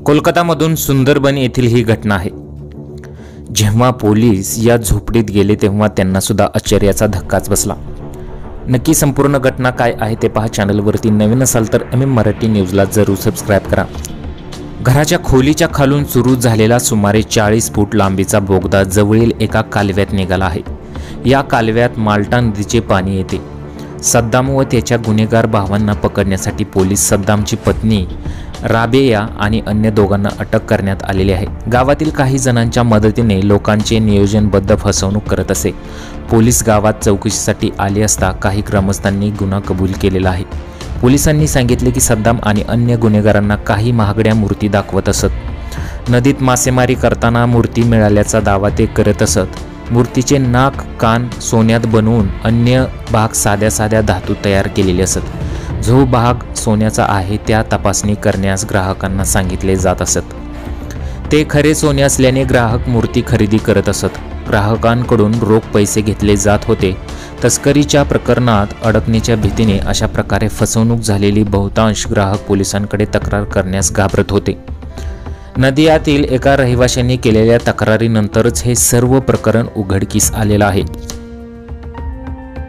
कोलकातामधून सुंदरबन येथील ही घटना आहे। जेव्हा पोलीस या झोपडीत गेले तेव्हा त्यांना सुद्धा आश्चर्याचा धक्काच बसला। नक्की संपूर्ण घटना काय आहे ते पहा। चॅनलवरती नवीन असाल तर मराठी न्यूजला जरूर सबस्क्राइब करा। घराच्या खोलीच्या खालून सुरू झालेला सुमारे 40 फूट लांबीचा बोगदा जवळील एका कालव्यात निघाला आहे। या कालव्यात माल्टा नदीचे पाणी येते। सद्दाम व त्याच्या गुन्हेगार भावांना पकडण्यासाठी पोलीस सद्दामची पत्नी राबेया आणि अन्य दोघांना अटक करण्यात आलेली आहे। गावातील काही जणांच्या मदतीने लोकांचे नियोजनबद्ध फसवणूक करत असे। पोलीस गावात चौकशीसाठी आले असता काही ग्रामस्थांनी गुन्हा कबूल केलेला आहे। पोलिसांनी सांगितले की सद्दाम आणि अन्य गुन्हेगारांना काही महागड्या मूर्ती दाखवत असत। नदीत मासेमारी करताना मूर्ती मिळाल्याचा दावा ते करत असत। मूर्तीचे नाक कान सोन्यात बनवून अन्य भाग साध्या धातू तयार केलेले असत। जो भाग सोन्याचा आहे त्या तपासणी करण्यास ग्राहकांना सांगितले जात असत। ते खरे सोने असल्याने ग्राहक मूर्ती खरेदी करत असत। ग्राहकांकडून रोख पैसे घेतले जात होते। तस्करीच्या प्रकरणात अडकण्याच्या भीतीने अशा प्रकारे फसवणूक झालेली बहुतांश ग्राहक पोलिसांकडे तक्रार करण्यास घाबरत होते। नदियातील एका रहिवाशांनी केलेल्या तक्रारीनंतरच हे सर्व प्रकरण उघडकीस आलेलं आहे।